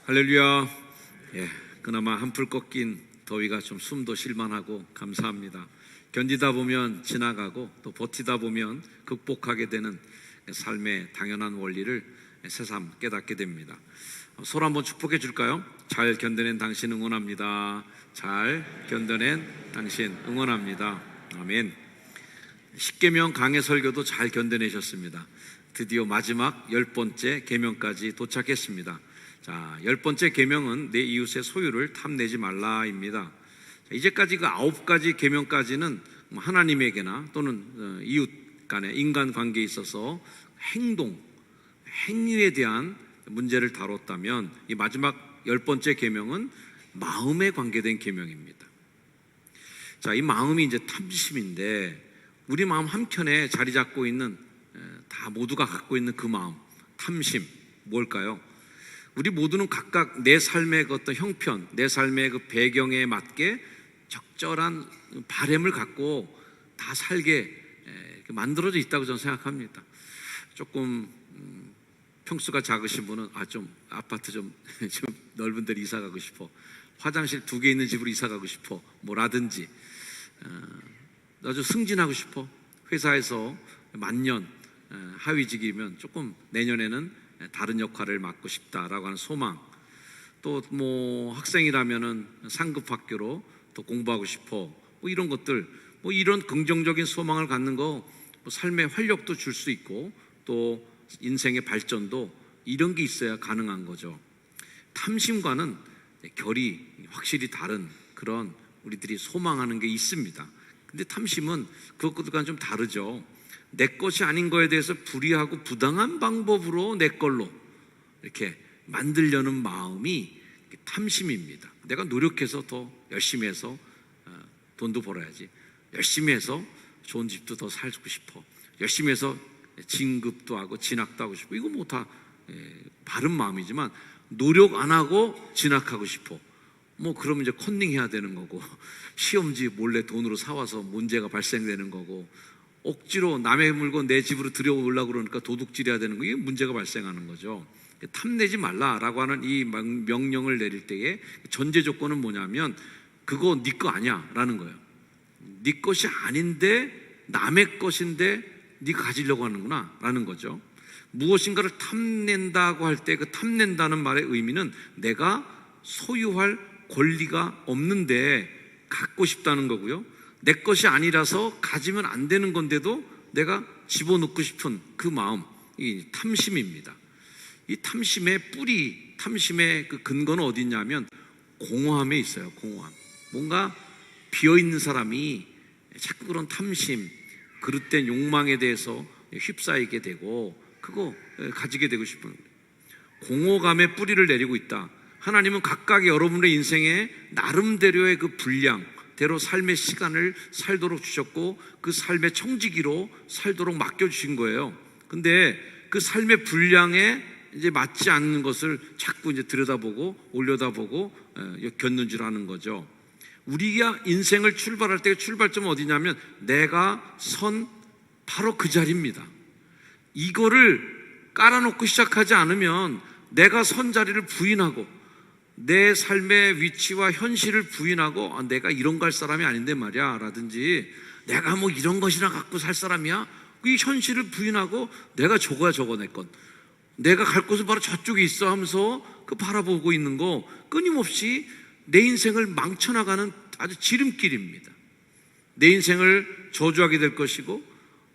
할렐루야. 그나마 한풀 꺾인 더위가 좀 숨도 쉴만하고 감사합니다. 견디다 보면 지나가고 또 버티다 보면 극복하게 되는 삶의 당연한 원리를 새삼 깨닫게 됩니다. 서로 한번 축복해 줄까요? 잘 견뎌낸 당신 응원합니다. 잘 견뎌낸 당신 응원합니다. 아멘. 십계명 강해 설교도 잘 견뎌내셨습니다. 드디어 마지막 10번째 계명까지 도착했습니다. 자, 10번째 계명은 내 이웃의 소유를 탐내지 말라입니다. 이제까지 그 9가지 계명까지는 하나님에게나 또는 이웃 간의 인간 관계에 있어서 행위에 대한 문제를 다뤘다면, 이 마지막 10번째 계명은 마음에 관계된 계명입니다. 자, 이 마음이 이제 탐심인데, 우리 마음 한켠에 자리 잡고 있는, 다 모두가 갖고 있는 그 마음, 탐심, 뭘까요? 우리 모두는 각각 내 삶의 그 어떤 형편, 내 삶의 그 배경에 맞게 적절한 바램을 갖고 다 살게 만들어져 있다고 저는 생각합니다. 조금 평수가 작으신 분은 좀 아파트 좀 넓은 데로 이사 가고 싶어, 화장실 2개 있는 집으로 이사 가고 싶어, 뭐라든지 나 좀 승진하고 싶어, 회사에서 만년 하위직이면 조금 내년에는 다른 역할을 맡고 싶다라고 하는 소망, 또 뭐 학생이라면은 상급 학교로 더 공부하고 싶어, 뭐 이런 것들, 뭐 이런 긍정적인 소망을 갖는 거, 뭐 삶의 활력도 줄 수 있고 또 인생의 발전도 이런 게 있어야 가능한 거죠. 탐심과는 결이 확실히 다른 그런 우리들이 소망하는 게 있습니다. 근데 탐심은 그것과는 좀 다르죠. 내 것이 아닌 거에 대해서 불이하고 부당한 방법으로 내 걸로 이렇게 만들려는 마음이 탐심입니다. 내가 노력해서 더 열심히 해서 돈도 벌어야지, 열심히 해서 좋은 집도 더 살고 싶어, 열심히 해서 진급도 하고 진학도 하고 싶어, 이거 뭐 다 바른 마음이지만, 노력 안 하고 진학하고 싶어, 뭐 그러면 이제 컨닝해야 되는 거고, 시험지 몰래 돈으로 사와서 문제가 발생되는 거고, 억지로 남의 물건 내 집으로 들여오려고 그러니까 도둑질해야 되는 거, 이게 문제가 발생하는 거죠. 탐내지 말라라고 하는 이 명령을 내릴 때의 전제 조건은 뭐냐면, 그거 네 거 아니야 라는 거예요. 네 것이 아닌데 남의 것인데 네가 가지려고 하는구나 라는 거죠. 무엇인가를 탐낸다고 할 때 그 탐낸다는 말의 의미는 내가 소유할 권리가 없는데 갖고 싶다는 거고요, 내 것이 아니라서 가지면 안 되는 건데도 내가 집어넣고 싶은 그 마음, 이 탐심입니다. 이 탐심의 뿌리, 탐심의 그 근거는 어디 있냐면 공허함에 있어요. 공허함. 뭔가 비어있는 사람이 자꾸 그런 탐심, 그릇된 욕망에 대해서 휩싸이게 되고 그거 가지게 되고 싶은 공허감의 뿌리를 내리고 있다. 하나님은 각각 여러분의 인생에 나름대로의 그 분량 대로 삶의 시간을 살도록 주셨고, 그 삶의 청지기로 살도록 맡겨주신 거예요. 근데 그 삶의 분량에 이제 맞지 않는 것을 자꾸 이제 들여다보고 올려다보고 겪는 줄 아는 거죠. 우리가 인생을 출발할 때 출발점은 어디냐면 내가 선 바로 그 자리입니다. 이거를 깔아놓고 시작하지 않으면 내가 선 자리를 부인하고 내 삶의 위치와 현실을 부인하고 내가 이런 거 할 사람이 아닌데 말이야 라든지, 내가 뭐 이런 것이나 갖고 살 사람이야, 이 현실을 부인하고 내가 저거야 저거 내 것, 내가 갈 곳은 바로 저쪽에 있어 하면서 그 바라보고 있는 거, 끊임없이 내 인생을 망쳐나가는 아주 지름길입니다. 내 인생을 저주하게 될 것이고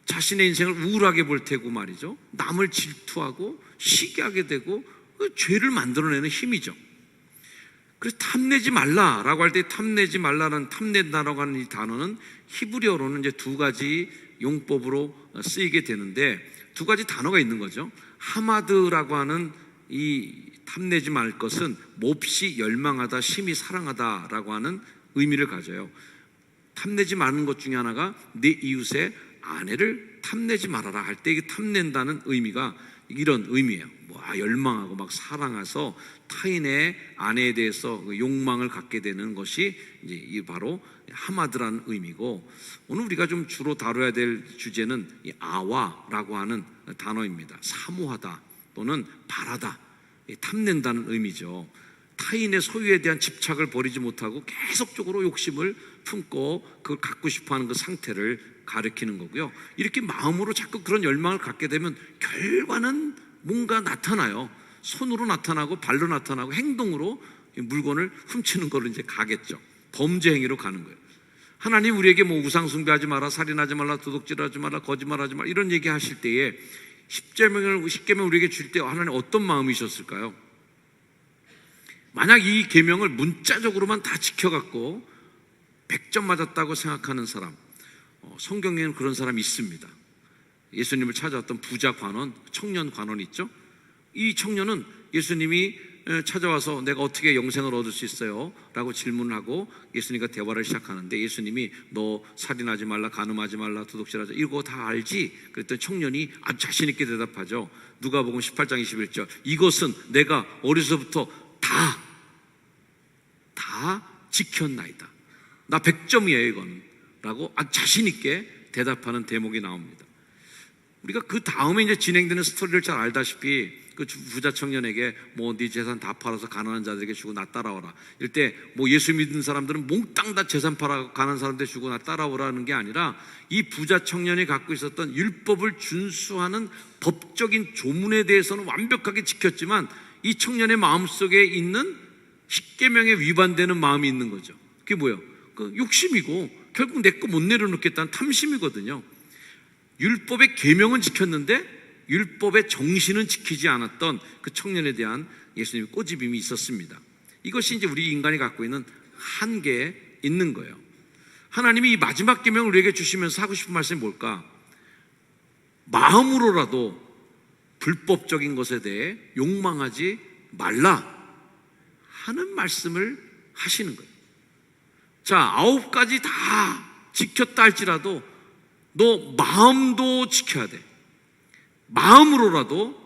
자신의 인생을 우울하게 볼 테고 말이죠. 남을 질투하고 시기 하게 되고 그 죄를 만들어내는 힘이죠. 그래서 탐내지 말라라고 할 때 탐내지 말라는, 탐낸다라고 하는 이 단어는 히브리어로는 이제 2가지 용법으로 쓰이게 되는데, 2가지 단어가 있는 거죠. 하마드라고 하는 이 탐내지 말 것은 몹시 열망하다, 심히 사랑하다라고 하는 의미를 가져요. 탐내지 마는 것 중에 하나가 내 이웃의 아내를 탐내지 말아라 할 때, 이게 탐낸다는 의미가 이런 의미예요. 열망하고 막 사랑해서 타인의 아내에 대해서 욕망을 갖게 되는 것이 이제 바로 하마드라는 의미고, 오늘 우리가 좀 주로 다뤄야 될 주제는 이 아와라고 하는 단어입니다. 사모하다 또는 바라다, 탐낸다는 의미죠. 타인의 소유에 대한 집착을 버리지 못하고 계속적으로 욕심을 품고 그걸 갖고 싶어하는 그 상태를 가리키는 거고요. 이렇게 마음으로 자꾸 그런 열망을 갖게 되면 결과는 뭔가 나타나요. 손으로 나타나고 발로 나타나고 행동으로 물건을 훔치는 걸로 이제 가겠죠. 범죄 행위로 가는 거예요. 하나님 우리에게 뭐 우상 숭배하지 마라, 살인하지 말라, 도둑질하지 마라, 거짓말하지 마라 이런 얘기 하실 때에 십계명을 우리에게 줄 때 하나님 어떤 마음이셨을까요? 만약 이 계명을 문자적으로만 다 지켜갖고 100점 맞았다고 생각하는 사람, 성경에는 그런 사람이 있습니다. 예수님을 찾아왔던 부자 관원, 청년 관원 있죠? 이 청년은 예수님이 찾아와서 내가 어떻게 영생을 얻을 수 있어요? 라고 질문을 하고 예수님과 대화를 시작하는데 예수님이 너 살인하지 말라, 간음하지 말라, 도둑질하지 이거 다 알지? 그랬더니 청년이 아주 자신 있게 대답하죠. 누가복음 18장 21절 이것은 내가 어려서부터 다 지켰나이다. 나 100점이에요 이거는 라고 아주 자신 있게 대답하는 대목이 나옵니다. 우리가 그 다음에 이제 진행되는 스토리를 잘 알다시피 그 부자 청년에게 뭐 네 재산 다 팔아서 가난한 자들에게 주고 나 따라오라. 이럴 때 뭐 예수 믿는 사람들은 몽땅 다 재산 팔아 가난한 사람들 주고 나 따라오라는 게 아니라 이 부자 청년이 갖고 있었던 율법을 준수하는 법적인 조문에 대해서는 완벽하게 지켰지만 이 청년의 마음속에 있는 십계명에 위반되는 마음이 있는 거죠. 그게 뭐예요? 그 욕심이고 결국 내 거 못 내려놓겠다는 탐심이거든요. 율법의 계명은 지켰는데 율법의 정신은 지키지 않았던 그 청년에 대한 예수님의 꼬집임이 있었습니다. 이것이 이제 우리 인간이 갖고 있는 한계에 있는 거예요. 하나님이 이 마지막 계명을 우리에게 주시면서 하고 싶은 말씀이 뭘까? 마음으로라도 불법적인 것에 대해 욕망하지 말라 하는 말씀을 하시는 거예요. 자, 9가지 다 지켰다 할지라도 너 마음도 지켜야 돼. 마음으로라도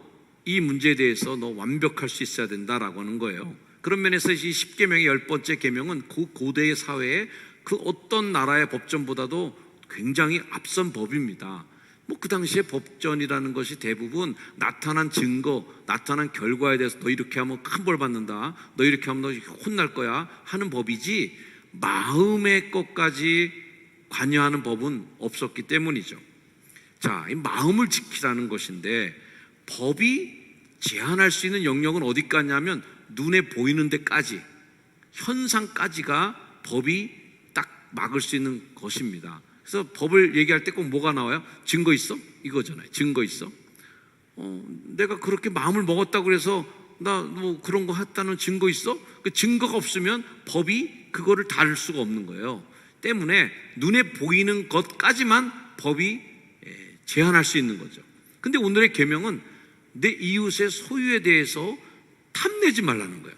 이 문제에 대해서 너 완벽할 수 있어야 된다라고 하는 거예요. 그런 면에서 이 10계명의 10번째 계명은 그 고대의 사회에 그 어떤 나라의 법전보다도 굉장히 앞선 법입니다. 뭐 그 당시에 법전이라는 것이 대부분 나타난 증거, 나타난 결과에 대해서 너 이렇게 하면 큰 벌 받는다, 너 이렇게 하면 너 혼날 거야 하는 법이지 마음의 것까지 관여하는 법은 없었기 때문이죠. 자, 이 마음을 지키라는 것인데 법이 제한할 수 있는 영역은 어디까지냐면 눈에 보이는 데까지, 현상까지가 법이 딱 막을 수 있는 것입니다. 그래서 법을 얘기할 때 꼭 뭐가 나와요? 증거 있어? 이거잖아요. 증거 있어? 내가 그렇게 마음을 먹었다고 해서 나 뭐 그런 거 했다는 증거 있어? 그 증거가 없으면 법이 그거를 다룰 수가 없는 거예요. 때문에 눈에 보이는 것까지만 법이 제한할 수 있는 거죠. 근데 오늘의 계명은 내 이웃의 소유에 대해서 탐내지 말라는 거예요.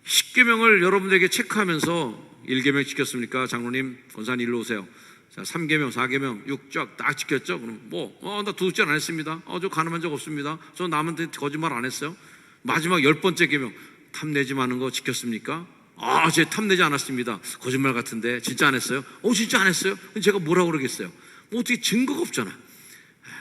10계명을 여러분들에게 체크하면서 1계명 지켰습니까? 장로님, 권사님 일로 오세요. 자, 3계명, 4계명, 6 쫙 딱 지켰죠? 그럼 나 도둑질 안 했습니다. 저 가늠한 적 없습니다. 저 남한테 거짓말 안 했어요. 마지막 10번째 계명, 탐내지 마는 거 지켰습니까? 제 탐내지 않았습니다. 거짓말 같은데 진짜 안 했어요? 진짜 안 했어요? 제가 뭐라고 그러겠어요? 어떻게 증거가 없잖아.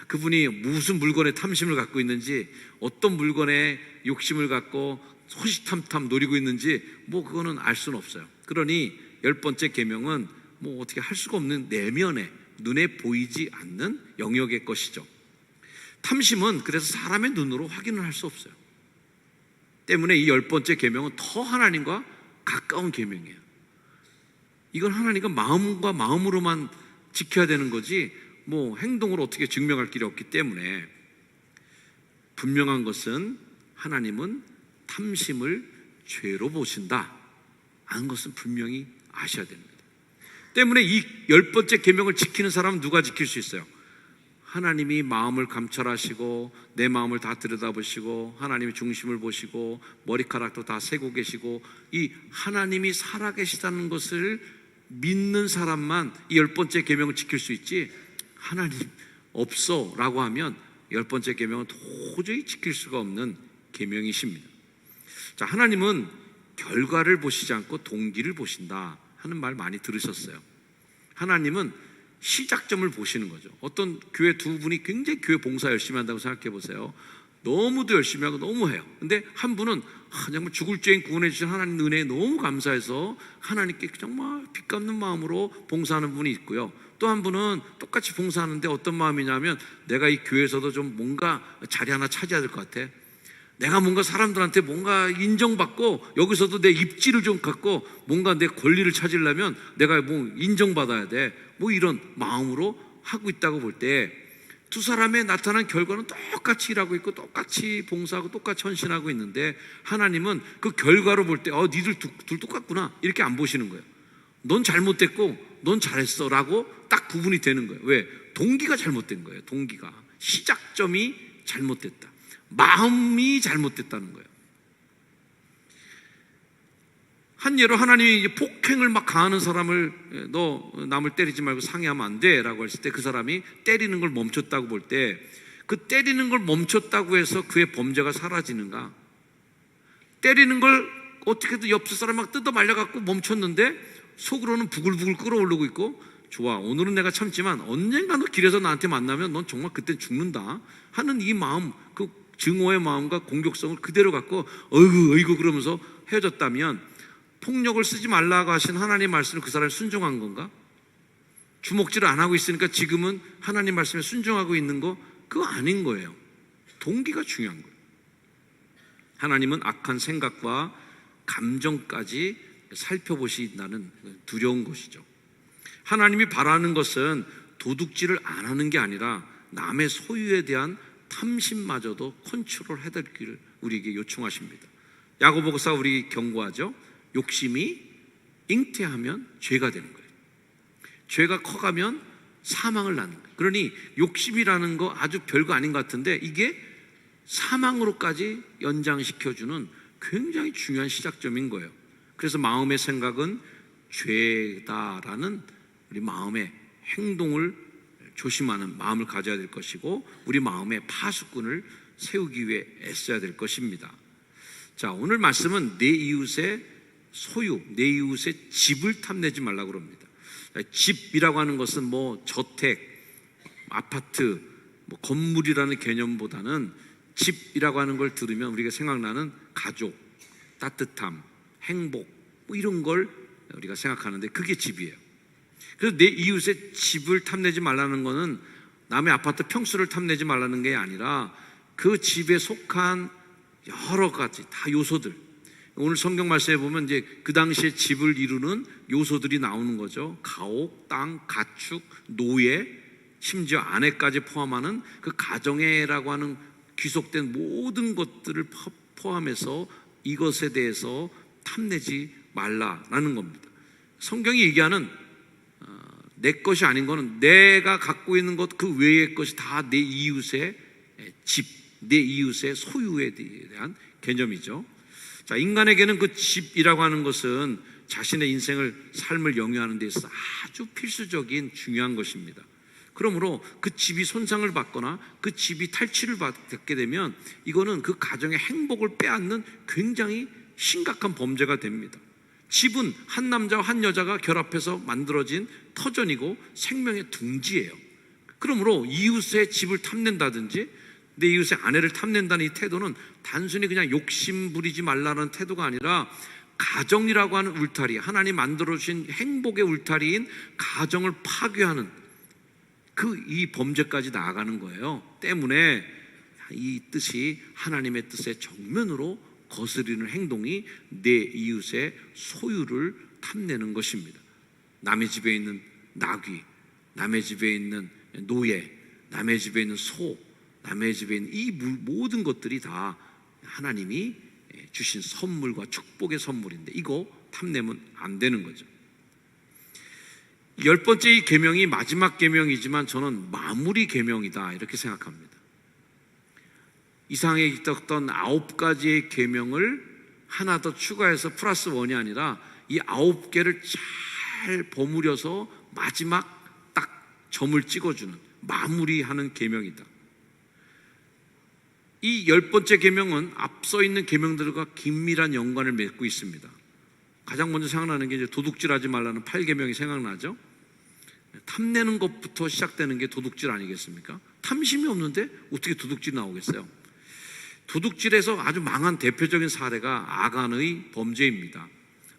그분이 무슨 물건에 탐심을 갖고 있는지, 어떤 물건에 욕심을 갖고 호시탐탐 노리고 있는지 그거는 알 수는 없어요. 그러니 10번째 계명은 어떻게 할 수가 없는 내면에, 눈에 보이지 않는 영역의 것이죠. 탐심은 그래서 사람의 눈으로 확인을 할 수 없어요. 때문에 이 10번째 계명은 더 하나님과 가까운 계명이에요. 이건 하나님과 마음과 마음으로만 지켜야 되는 거지 행동으로 어떻게 증명할 길이 없기 때문에 분명한 것은 하나님은 탐심을 죄로 보신다 하는 것은 분명히 아셔야 됩니다. 때문에 이 10번째 계명을 지키는 사람은 누가 지킬 수 있어요? 하나님이 마음을 감찰하시고 내 마음을 다 들여다보시고 하나님의 중심을 보시고 머리카락도 다 세고 계시고 이 하나님이 살아계시다는 것을 믿는 사람만 이 10번째 계명을 지킬 수 있지, 하나님 없어 라고 하면 10번째 계명은 도저히 지킬 수가 없는 계명이십니다. 자, 하나님은 결과를 보시지 않고 동기를 보신다 하는 말 많이 들으셨어요. 하나님은 시작점을 보시는 거죠. 어떤 교회 두 분이 굉장히 교회 봉사 열심히 한다고 생각해 보세요. 너무도 열심히 하고 너무 해요. 근데 한 분은 정말 죽을 죄인 구원해 주신 하나님 은혜에 너무 감사해서 하나님께 정말 빚갚는 마음으로 봉사하는 분이 있고요. 또 한 분은 똑같이 봉사하는데 어떤 마음이냐면, 내가 이 교회에서도 좀 뭔가 자리 하나 차지해야 될 것 같아. 내가 뭔가 사람들한테 뭔가 인정받고, 여기서도 내 입지를 좀 갖고 뭔가 내 권리를 찾으려면 내가 뭐 인정받아야 돼, 뭐 이런 마음으로 하고 있다고 볼 때, 두 사람의 나타난 결과는 똑같이 일하고 있고 똑같이 봉사하고 똑같이 헌신하고 있는데, 하나님은 그 결과로 볼 때 니들 둘 똑같구나 이렇게 안 보시는 거예요. 넌 잘못됐고 넌 잘했어 라고 딱 구분이 되는 거예요. 왜? 동기가 잘못된 거예요. 동기가, 시작점이 잘못됐다, 마음이 잘못됐다는 거예요. 한 예로, 하나님이 폭행을 막 가하는 사람을 너 남을 때리지 말고 상해하면 안 돼 라고 했을 때, 그 사람이 때리는 걸 멈췄다고 볼 때, 그 때리는 걸 멈췄다고 해서 그의 범죄가 사라지는가? 때리는 걸 어떻게든 옆 사람 막 뜯어 말려갖고 멈췄는데 속으로는 부글부글 끓어오르고 있고, 좋아, 오늘은 내가 참지만 언젠가 너 길에서 나한테 만나면 넌 정말 그때 죽는다 하는 이 마음, 그 증오의 마음과 공격성을 그대로 갖고 어이구 그러면서 헤어졌다면, 폭력을 쓰지 말라고 하신 하나님의 말씀을 그 사람이 순종한 건가? 주먹질을 안 하고 있으니까 지금은 하나님 말씀에 순종하고 있는 거, 그거 아닌 거예요. 동기가 중요한 거예요. 하나님은 악한 생각과 감정까지 살펴보신다는 두려운 것이죠. 하나님이 바라는 것은 도둑질을 안 하는 게 아니라 남의 소유에 대한 탐심마저도 컨트롤해드리기를 우리에게 요청하십니다. 야고보서가 우리 경고하죠. 욕심이 잉태하면 죄가 되는 거예요. 죄가 커가면 사망을 낳는 거예요. 그러니 욕심이라는 거 아주 별거 아닌 것 같은데, 이게 사망으로까지 연장시켜주는 굉장히 중요한 시작점인 거예요. 그래서 마음의 생각은 죄다라는 우리 마음의 행동을 조심하는 마음을 가져야 될 것이고, 우리 마음의 파수꾼을 세우기 위해 애써야 될 것입니다. 자, 오늘 말씀은 내 이웃의 소유, 내 이웃의 집을 탐내지 말라고 합니다. 집이라고 하는 것은 뭐 저택, 아파트, 뭐 건물이라는 개념보다는 집이라고 하는 걸 들으면 우리가 생각나는 가족, 따뜻함, 행복, 뭐 이런 걸 우리가 생각하는데, 그게 집이에요. 그래서 내 이웃의 집을 탐내지 말라는 것은 남의 아파트 평수를 탐내지 말라는 게 아니라, 그 집에 속한 여러 가지 다 요소들, 오늘 성경 말씀에 보면 이제 그 당시에 집을 이루는 요소들이 나오는 거죠. 가옥, 땅, 가축, 노예, 심지어 아내까지 포함하는 그 가정애라고 하는 귀속된 모든 것들을 포함해서 이것에 대해서 탐내지 말라라는 겁니다. 성경이 얘기하는 내 것이 아닌 거는, 내가 갖고 있는 것 그 외의 것이 다 내 이웃의 집, 내 이웃의 소유에 대한 개념이죠. 자, 인간에게는 그 집이라고 하는 것은 자신의 인생을, 삶을 영위하는 데 있어서 아주 필수적인 중요한 것입니다. 그러므로 그 집이 손상을 받거나 그 집이 탈취를 받게 되면 이거는 그 가정의 행복을 빼앗는 굉장히 심각한 범죄가 됩니다. 집은 한 남자와 한 여자가 결합해서 만들어진 터전이고 생명의 둥지예요. 그러므로 이웃의 집을 탐낸다든지 내 이웃의 아내를 탐낸다는 이 태도는 단순히 그냥 욕심 부리지 말라는 태도가 아니라, 가정이라고 하는 울타리, 하나님 만들어주신 행복의 울타리인 가정을 파괴하는 이 범죄까지 나아가는 거예요. 때문에 이 뜻이 하나님의 뜻의 정면으로 거스르는 행동이 내 이웃의 소유를 탐내는 것입니다. 남의 집에 있는 나귀, 남의 집에 있는 노예, 남의 집에 있는 소, 남의 집에 있는 이 모든 것들이 다 하나님이 주신 선물과 축복의 선물인데, 이거 탐내면 안 되는 거죠. 10번째 이 계명이 마지막 계명이지만 저는 마무리 계명이다 이렇게 생각합니다. 이상에 있었던 9가지의 계명을 하나 더 추가해서 플러스 1이 아니라 이 9개를 잘 버무려서 마지막 딱 점을 찍어주는, 마무리하는 계명이다. 이 10번째 계명은 앞서 있는 계명들과 긴밀한 연관을 맺고 있습니다. 가장 먼저 생각나는 게 이제 도둑질하지 말라는 8계명이 생각나죠. 탐내는 것부터 시작되는 게 도둑질 아니겠습니까? 탐심이 없는데 어떻게 도둑질이 나오겠어요? 도둑질에서 아주 망한 대표적인 사례가 아간의 범죄입니다.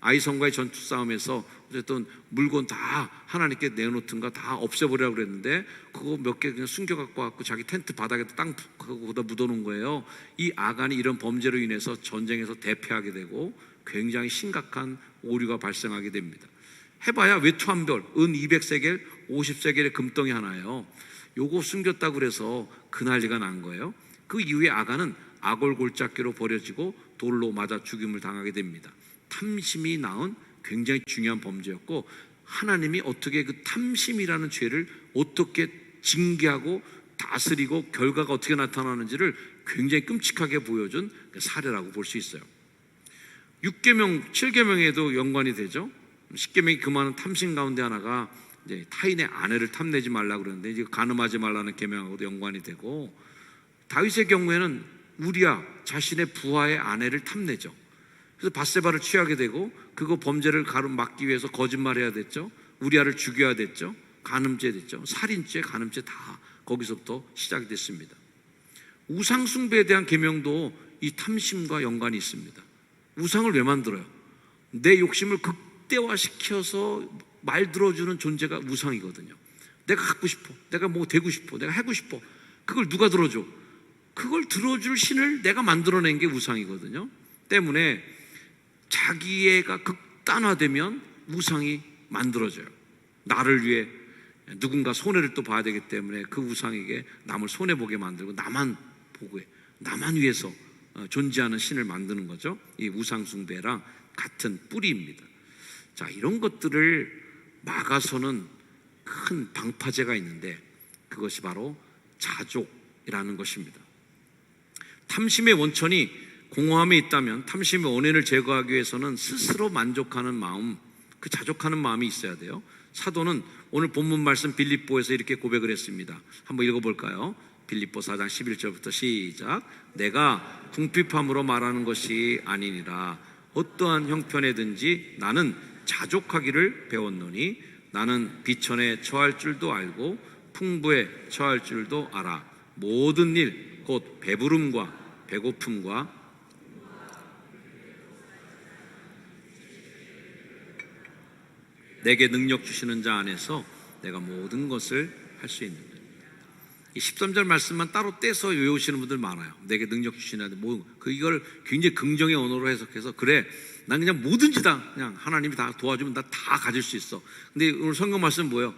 아이성과의 전투 싸움에서 어쨌든 물건 다 하나님께 내놓던 거 다 없애버리라고 그랬는데 그거 몇 개 그냥 숨겨갖고 왔고 자기 텐트 바닥에 땅 거기다 묻어놓은 거예요. 이 아간이 이런 범죄로 인해서 전쟁에서 대패하게 되고 굉장히 심각한 오류가 발생하게 됩니다. 해봐야 외투 한 벌, 은 200세겔, 50세겔의 금덩이 하나예요. 요거 숨겼다고 그래서 그 난리가 난 거예요. 그 이후에 아간은 아골골짜기로 버려지고 돌로 맞아 죽임을 당하게 됩니다. 탐심이 낳은 굉장히 중요한 범죄였고, 하나님이 어떻게 그 탐심이라는 죄를 어떻게 징계하고 다스리고 결과가 어떻게 나타나는지를 굉장히 끔찍하게 보여준 사례라고 볼 수 있어요. 6계명, 7계명에도 연관이 되죠. 10계명이 금하는 탐심 가운데 하나가 이제 타인의 아내를 탐내지 말라고 그러는데 이제 간음하지 말라는 계명하고도 연관이 되고, 다윗의 경우에는 우리야 자신의 부하의 아내를 탐내죠. 그래서 밧세바를 취하게 되고 그거 범죄를 가로막기 위해서 거짓말해야 됐죠. 우리아를 죽여야 됐죠. 간음죄 됐죠. 살인죄, 간음죄 다 거기서부터 시작이 됐습니다. 우상 숭배에 대한 계명도 이 탐심과 연관이 있습니다. 우상을 왜 만들어요? 내 욕심을 극대화시켜서 말 들어주는 존재가 우상이거든요. 내가 갖고 싶어, 내가 뭐 되고 싶어, 내가 하고 싶어. 그걸 누가 들어줘? 그걸 들어줄 신을 내가 만들어낸 게 우상이거든요. 때문에 자기애가 극단화되면 우상이 만들어져요. 나를 위해 누군가 손해를 또 봐야 되기 때문에 그 우상에게 남을 손해보게 만들고 나만 보고 나만 위해서 존재하는 신을 만드는 거죠. 이 우상숭배랑 같은 뿌리입니다. 자, 이런 것들을 막아서는 큰 방파제가 있는데 그것이 바로 자족이라는 것입니다. 탐심의 원천이 공허함에 있다면 탐심의 원인을 제거하기 위해서는 스스로 만족하는 마음, 그 자족하는 마음이 있어야 돼요. 사도는 오늘 본문 말씀 빌립보에서 이렇게 고백을 했습니다. 한번 읽어볼까요? 빌립보 4장 11절부터 시작. 내가 궁핍함으로 말하는 것이 아니니라. 어떠한 형편에든지 나는 자족하기를 배웠노니 나는 비천에 처할 줄도 알고 풍부에 처할 줄도 알아. 모든 일 곧 배부름과 배고픔과 내게 능력 주시는 자 안에서 내가 모든 것을 할 수 있는 거예요. 이 13절 말씀만 따로 떼서 외우시는 분들 많아요. 내게 능력 주시는 자, 이걸 굉장히 긍정의 언어로 해석해서 그래, 난 그냥 뭐든지 다 그냥 하나님이 다 도와주면 나 다 가질 수 있어. 근데 오늘 성경 말씀은 뭐예요?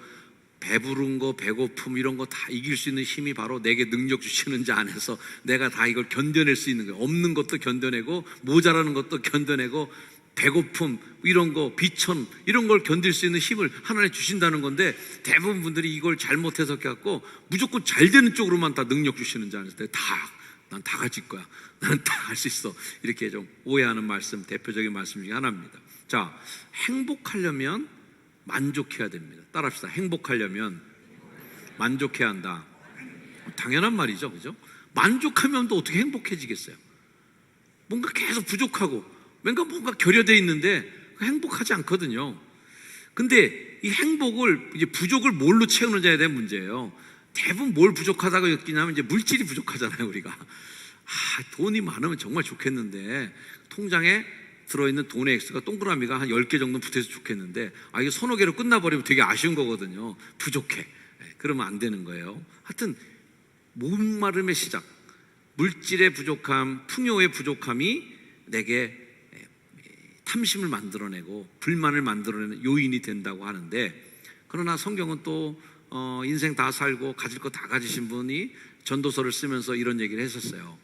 배부른 거, 배고픔 이런 거 다 이길 수 있는 힘이 바로 내게 능력 주시는 자 안에서 내가 다 이걸 견뎌낼 수 있는 거예요. 없는 것도 견뎌내고 모자라는 것도 견뎌내고 배고픔 이런 거, 비천 이런 걸 견딜 수 있는 힘을 하나님 주신다는 건데, 대부분 분들이 이걸 잘못 해석해갖고 무조건 잘 되는 쪽으로만 다 능력 주시는 자 안에서 난 다 가질 거야, 나는 다 할 수 있어, 이렇게 좀 오해하는 말씀, 대표적인 말씀 중에 하나입니다. 자, 행복하려면 만족해야 됩니다. 따라합시다. 행복하려면 만족해야 한다. 당연한 말이죠, 그죠? 만족하면 또 어떻게 행복해지겠어요? 뭔가 계속 부족하고 뭔가 결여되어 있는데 행복하지 않거든요. 근데 이 행복을, 이제 부족을 뭘로 채우느냐에 대한 문제예요. 대부분 뭘 부족하다고 느끼냐면 이제 물질이 부족하잖아요, 우리가. 돈이 많으면 정말 좋겠는데 통장에 들어있는 돈의 액수가 동그라미가 한 10개 정도 붙어서 좋겠는데 이게 서너 개로 끝나버리면 되게 아쉬운 거거든요. 부족해. 그러면 안 되는 거예요. 하여튼 목마름의 시작, 물질의 부족함, 풍요의 부족함이 내게 탐심을 만들어내고 불만을 만들어내는 요인이 된다고 하는데, 그러나 성경은 또 인생 다 살고 가질 거 다 가지신 분이 전도서를 쓰면서 이런 얘기를 했었어요.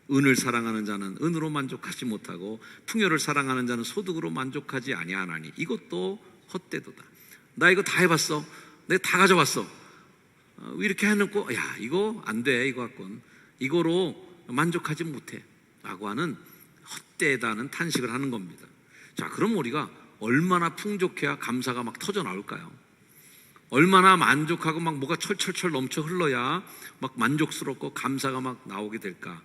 은을 사랑하는 자는 은으로 만족하지 못하고 풍요를 사랑하는 자는 소득으로 만족하지 아니하나니 이것도 헛되도다. 나 이거 다 해봤어, 내가 다 가져봤어, 이렇게 해놓고 야 이거 안 돼, 이거 갖고는 이거로 만족하지 못해 라고 하는 헛되다는 탄식을 하는 겁니다. 자, 그럼 우리가 얼마나 풍족해야 감사가 막 터져 나올까요? 얼마나 만족하고 막 뭐가 철철철 넘쳐 흘러야 막 만족스럽고 감사가 막 나오게 될까?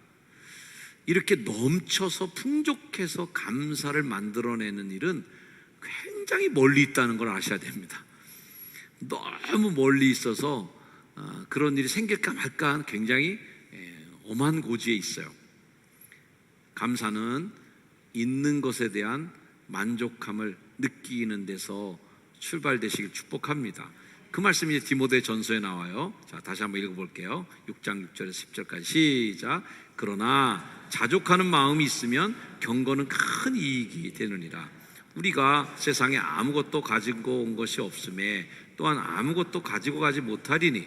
이렇게 넘쳐서 풍족해서 감사를 만들어내는 일은 굉장히 멀리 있다는 걸 아셔야 됩니다. 너무 멀리 있어서 그런 일이 생길까 말까 하는 굉장히 엄한 고지에 있어요. 감사는 있는 것에 대한 만족함을 느끼는 데서 출발되시길 축복합니다. 그 말씀이 디모데 전서에 나와요. 자, 다시 한번 읽어볼게요. 6장 6절에서 10절까지 시작. 그러나 자족하는 마음이 있으면 경건은 큰 이익이 되느니라. 우리가 세상에 아무것도 가지고 온 것이 없음에 또한 아무것도 가지고 가지 못하리니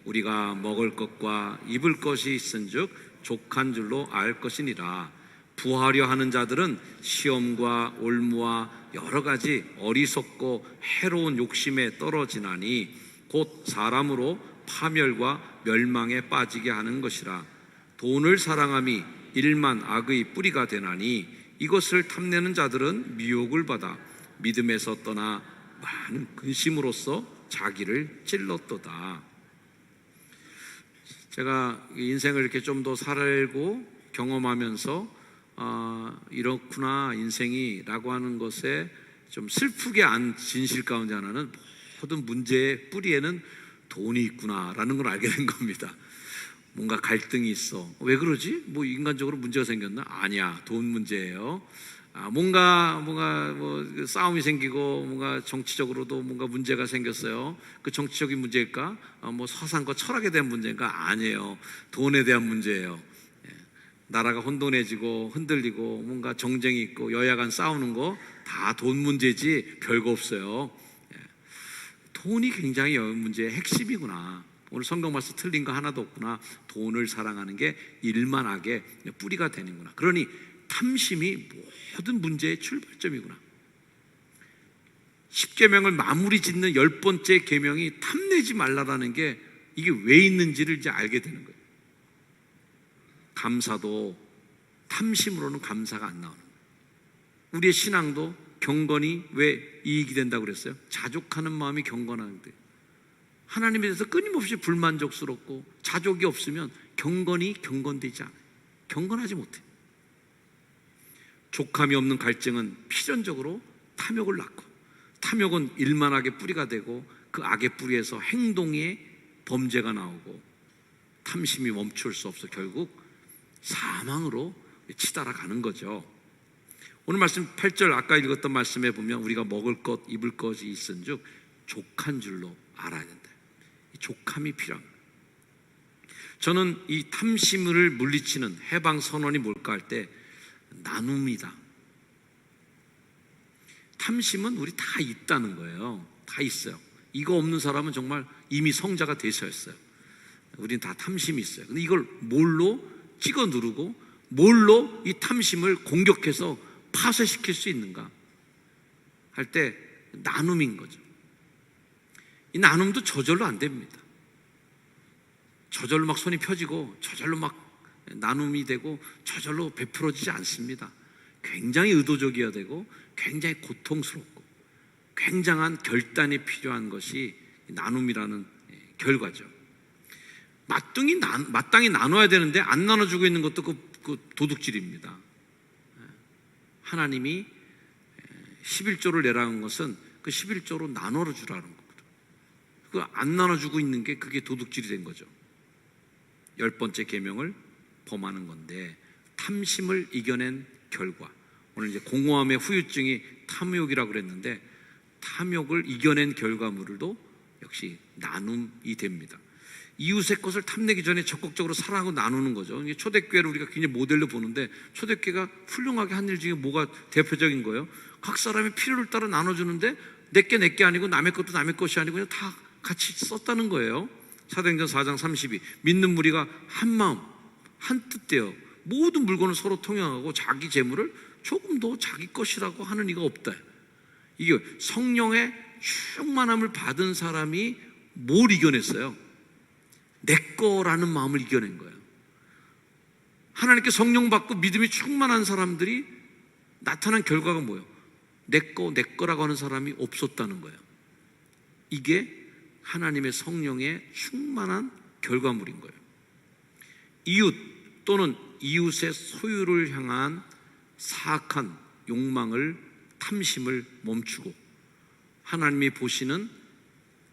우리가 먹을 것과 입을 것이 있은즉 족한 줄로 알 것이니라. 부하려 하는 자들은 시험과 올무와 여러 가지 어리석고 해로운 욕심에 떨어지나니 곧 사람으로 파멸과 멸망에 빠지게 하는 것이라. 돈을 사랑함이 일만 악의 뿌리가 되나니 이것을 탐내는 자들은 미혹을 받아 믿음에서 떠나 많은 근심으로써 자기를 찔렀도다. 제가 인생을 이렇게 좀 더 살고 경험하면서 이렇구나 인생이 라고 하는 것에 좀 슬프게 안 진실 가운데 하나는 모든 문제의 뿌리에는 돈이 있구나 라는 걸 알게 된 겁니다. 뭔가 갈등이 있어. 왜 그러지? 뭐 인간적으로 문제가 생겼나? 아니야, 돈 문제예요. 뭔가 뭐 싸움이 생기고 뭔가 정치적으로도 뭔가 문제가 생겼어요. 그 정치적인 문제일까? 뭐 사상과 철학에 대한 문제인가? 아니에요. 돈에 대한 문제예요. 나라가 혼돈해지고 흔들리고 뭔가 정쟁이 있고 여야 간 싸우는 거 다 돈 문제지 별거 없어요. 돈이 굉장히 문제의 핵심이구나. 오늘 성경 말씀 틀린 거 하나도 없구나. 돈을 사랑하는 게 일만 악의 뿌리가 되는구나. 그러니 탐심이 모든 문제의 출발점이구나. 10계명을 마무리 짓는 10번째 계명이 탐내지 말라라는 게 이게 왜 있는지를 이제 알게 되는 거예요. 감사도 탐심으로는 감사가 안 나오는 거예요. 우리의 신앙도 경건이 왜 이익이 된다고 그랬어요? 자족하는 마음이 경건한데, 하나님에 대해서 끊임없이 불만족스럽고 자족이 없으면 경건이 경건되지 않아요. 경건하지 못해. 족함이 없는 갈증은 필연적으로 탐욕을 낳고, 탐욕은 일만하게 뿌리가 되고 그 악의 뿌리에서 행동의 범죄가 나오고 탐심이 멈출 수 없어 결국 사망으로 치달아가는 거죠. 오늘 말씀 8절 아까 읽었던 말씀에 보면 우리가 먹을 것 입을 것이 있은즉 족한 줄로 알아야 된다. 족함이 필요한 거예요. 저는 이 탐심을 물리치는 해방 선언이 뭘까 할 때 나눔이다. 탐심은 우리 다 있다는 거예요. 다 있어요. 이거 없는 사람은 정말 이미 성자가 되셨어요. 우리는 다 탐심이 있어요. 근데 이걸 뭘로 찍어 누르고 뭘로 이 탐심을 공격해서 파쇄시킬 수 있는가 할 때 나눔인 거죠. 이 나눔도 저절로 안 됩니다. 저절로 막 손이 펴지고 저절로 막 나눔이 되고 저절로 베풀어지지 않습니다. 굉장히 의도적이어야 되고 굉장히 고통스럽고 굉장한 결단이 필요한 것이 나눔이라는 결과죠. 마땅히 나눠야 되는데 안 나눠주고 있는 것도 그 도둑질입니다. 하나님이 11조를 내라는 것은 그 11조로 나눠 주라는 거거든요. 그 안 나눠주고 있는 게 그게 도둑질이 된 거죠. 10번째 계명을 범하는 건데 탐심을 이겨낸 결과, 오늘 이제 공허함의 후유증이 탐욕이라고 그랬는데 탐욕을 이겨낸 결과물도 역시 나눔이 됩니다. 이웃의 것을 탐내기 전에 적극적으로 사랑하고 나누는 거죠. 초대교회를 우리가 굉장히 모델로 보는데 초대교회가 훌륭하게 한 일 중에 뭐가 대표적인 거예요? 각 사람의 필요를 따라 나눠주는데 내게 아니고 남의 것도 남의 것이 아니고 그냥 다 같이 썼다는 거예요. 사도행전 4장 32 믿는 무리가 한 마음 한 뜻되어 모든 물건을 서로 통용하고 자기 재물을 조금 더 자기 것이라고 하는 이가 없다. 이게 성령의 충만함을 받은 사람이 뭘 이겨냈어요? 내 거라는 마음을 이겨낸 거예요. 하나님께 성령 받고 믿음이 충만한 사람들이 나타난 결과가 뭐예요? 내 거라고 하는 사람이 없었다는 거예요. 이게 하나님의 성령의 충만한 결과물인 거예요. 이웃 또는 이웃의 소유를 향한 사악한 욕망을, 탐심을 멈추고 하나님이 보시는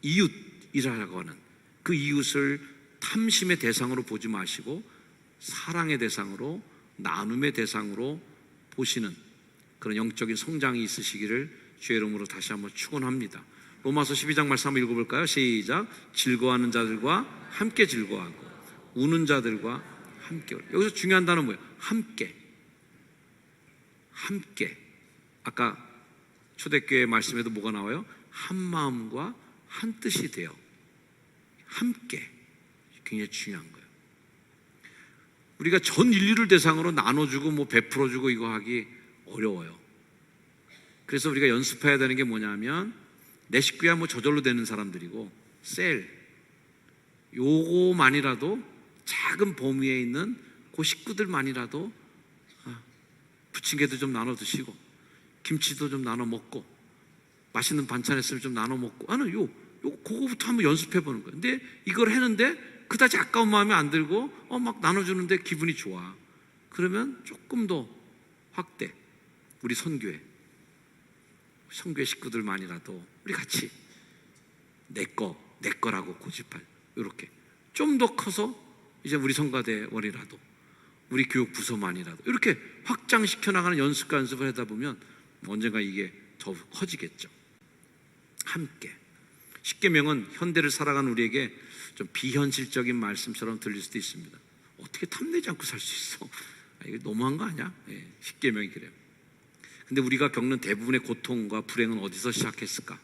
이웃이라고 하는 그 이웃을 탐심의 대상으로 보지 마시고 사랑의 대상으로 나눔의 대상으로 보시는 그런 영적인 성장이 있으시기를 주의 이름으로 다시 한번 축원합니다. 로마서 12장 말씀 한번 읽어볼까요? 시작. 즐거워하는 자들과 함께 즐거워하고 우는 자들과 함께. 여기서 중요한 단어는 뭐예요? 함께. 함께. 아까 초대교회 말씀에도 뭐가 나와요? 한 마음과 한 뜻이 되어 함께. 굉장히 중요한 거예요. 우리가 전 인류를 대상으로 나눠주고 뭐 베풀어주고 이거 하기 어려워요. 그래서 우리가 연습해야 되는 게 뭐냐면 내 식구야 뭐 저절로 되는 사람들이고 셀 요거만이라도 작은 범위에 있는 그 식구들만이라도 부침개도 좀 나눠 드시고 김치도 좀 나눠 먹고 맛있는 반찬 했으면 좀 나눠 먹고 그거부터 한번 연습해 보는 거예요. 근데 이걸 했는데 그다지 아까운 마음이 안 들고 막 나눠주는데 기분이 좋아. 그러면 조금 더 확대. 우리 선교회 식구들만이라도 우리 같이 내 거라고 고집할 이렇게 좀 더 커서 이제 우리 성가대원이라도 우리 교육부서만이라도 이렇게 확장시켜 나가는 연습과 연습을 하다 보면 언젠가 이게 더 커지겠죠. 함께. 십계명은 현대를 살아가는 우리에게 좀 비현실적인 말씀처럼 들릴 수도 있습니다. 어떻게 탐내지 않고 살 수 있어? 이거 너무한 거 아니야? 십계명이 그래요. 근데 우리가 겪는 대부분의 고통과 불행은 어디서 시작했을까?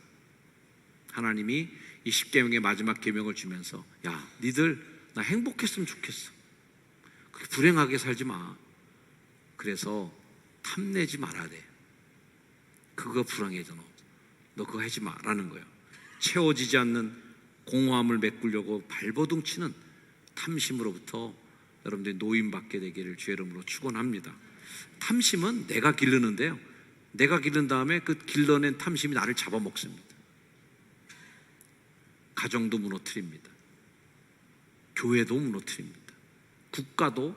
하나님이 이 십계명의 마지막 계명을 주면서 야, 니들 나 행복했으면 좋겠어. 그렇게 불행하게 살지 마. 그래서 탐내지 말아야 돼. 그거 불행해져 너 그거 하지 마라는 거예요. 채워지지 않는 공허함을 메꾸려고 발버둥 치는 탐심으로부터 여러분들이 노임받게 되기를 주의 이름으로 축원합니다. 탐심은 내가 기르는데요, 내가 기른 다음에 그 길러낸 탐심이 나를 잡아먹습니다. 가정도 무너뜨립니다. 교회도 무너뜨립니다. 국가도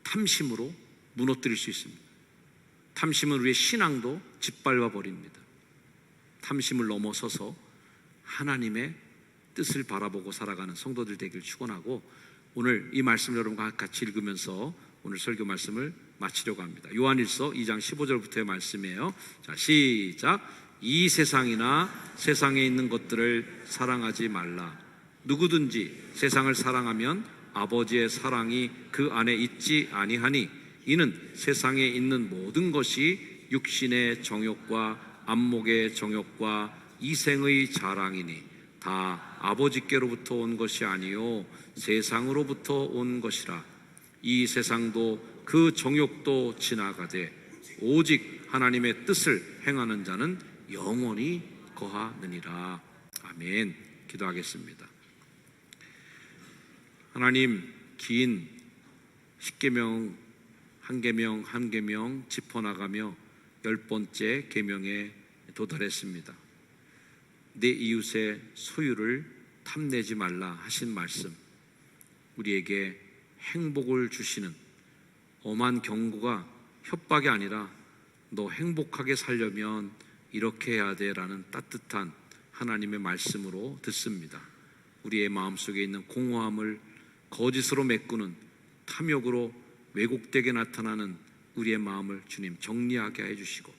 탐심으로 무너뜨릴 수 있습니다. 탐심은 우리의 신앙도 짓밟아 버립니다. 탐심을 넘어서서 하나님의 뜻을 바라보고 살아가는 성도들 되기를 축원하고, 오늘 이 말씀을 여러분과 같이 읽으면서 오늘 설교 말씀을 마치려고 합니다. 요한일서 2장 15절부터의 말씀이에요. 자, 시작. 이 세상이나 세상에 있는 것들을 사랑하지 말라. 누구든지 세상을 사랑하면 아버지의 사랑이 그 안에 있지 아니하니, 이는 세상에 있는 모든 것이 육신의 정욕과 안목의 정욕과 이생의 자랑이니 다 아버지께로부터 온 것이 아니요 세상으로부터 온 것이라. 이 세상도 그 정욕도 지나가되 오직 하나님의 뜻을 행하는 자는 영원히 거하느니라. 아멘. 기도하겠습니다. 하나님, 긴 십계명 한 계명 한 계명 짚어나가며 10번째 계명에 도달했습니다. 내 이웃의 소유를 탐내지 말라 하신 말씀, 우리에게 행복을 주시는 엄한 경고가 협박이 아니라 너 행복하게 살려면 이렇게 해야 돼 라는 따뜻한 하나님의 말씀으로 듣습니다. 우리의 마음속에 있는 공허함을 거짓으로 메꾸는 탐욕으로 왜곡되게 나타나는 우리의 마음을 주님 정리하게 해주시고,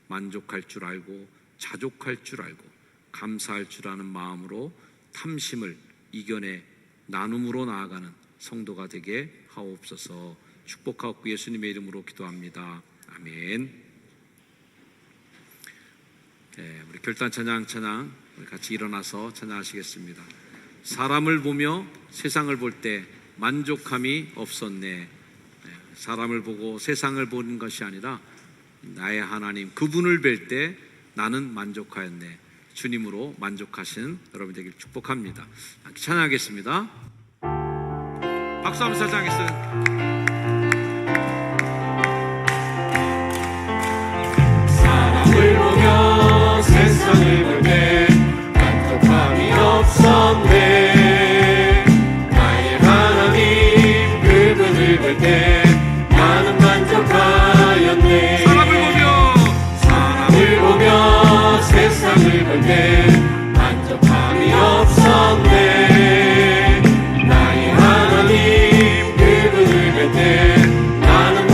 만족할 줄 알고 자족할 줄 알고 감사할 줄 아는 마음으로 탐심을 이겨내 나눔으로 나아가는 성도가 되게 하옵소서. 축복하옵고 예수님의 이름으로 기도합니다. 아멘. 네, 우리 결단 찬양 우리 같이 일어나서 찬양하시겠습니다. 사람을 보며 세상을 볼 때 만족함이 없었네. 사람을 보고 세상을 보는 것이 아니라 나의 하나님 그분을 뵐 때 나는 만족하였네. 주님으로 만족하신 여러분 되길 축복합니다. 찬양하겠습니다. 박수 한번 찬양하겠습니다. 사람을 보며 세상을 볼 때 만족함이 없었네. 나의 하나님 그분을 볼 때 나는 만족하였네. 사람을 보며 세상을 볼 때 만족함이 없었네. 나의 하나님 그분을 볼 때 나는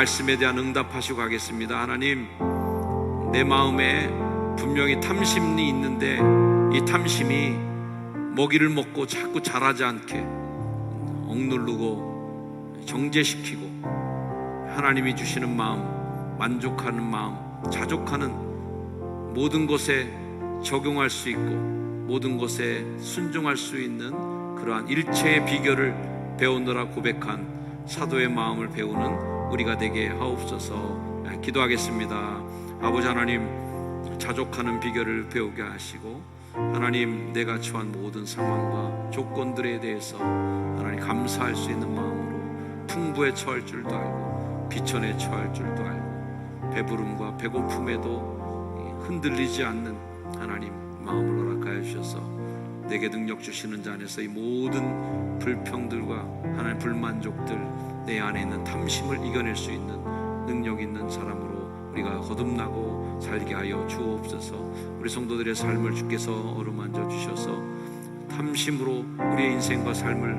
말씀에 대한 응답하시고 가겠습니다. 하나님, 내 마음에 분명히 탐심이 있는데 이 탐심이 먹이를 먹고 자꾸 자라지 않게 억누르고 정죄시키고 하나님이 주시는 마음, 만족하는 마음, 자족하는 모든 것에 적용할 수 있고 모든 것에 순종할 수 있는 그러한 일체의 비결을 배우느라 고백한 사도의 마음을 배우는 우리가 되게 하옵소서. 기도하겠습니다. 아버지 하나님, 자족하는 비결을 배우게 하시고 하나님, 내가 처한 모든 상황과 조건들에 대해서 하나님 감사할 수 있는 마음으로 풍부에 처할 줄도 알고 비천에 처할 줄도 알고 배부름과 배고픔에도 흔들리지 않는 하나님 마음을 허락하여 주셔서 내게 능력 주시는 자 안에서 이 모든 불평들과 하나님 불만족들, 내 안에 있는 탐심을 이겨낼 수 있는 능력 있는 사람으로 우리가 거듭나고 살게 하여 주옵소서. 우리 성도들의 삶을 주께서 어루만져 주셔서 탐심으로 우리의 인생과 삶을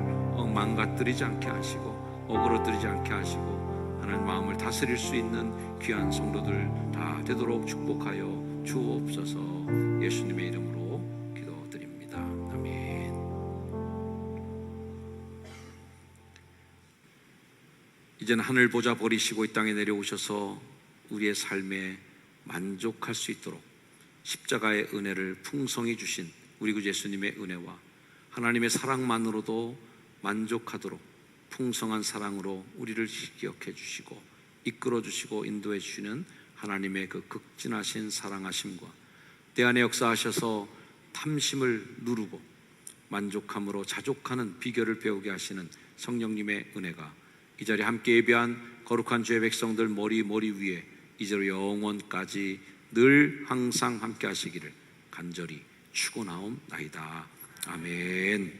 망가뜨리지 않게 하시고 어그러뜨리지 않게 하시고 하나님 마음을 다스릴 수 있는 귀한 성도들 다 되도록 축복하여 주옵소서. 예수님의 이름으로 기도드립니다. 아멘. 이제는 하늘 보좌 버리시고 이 땅에 내려오셔서 우리의 삶에 만족할 수 있도록 십자가의 은혜를 풍성히 주신 우리 구 예수님의 은혜와 하나님의 사랑만으로도 만족하도록 풍성한 사랑으로 우리를 기억해 주시고 이끌어 주시고 인도해 주시는 하나님의 그 극진하신 사랑하심과 내 안에 역사하셔서 탐심을 누르고 만족함으로 자족하는 비결을 배우게 하시는 성령님의 은혜가 이 자리에 함께 예배한 거룩한 주의 백성들 머리 위에 이제로 영원까지 늘 항상 함께 하시기를 간절히 축원하옵나이다. 아멘.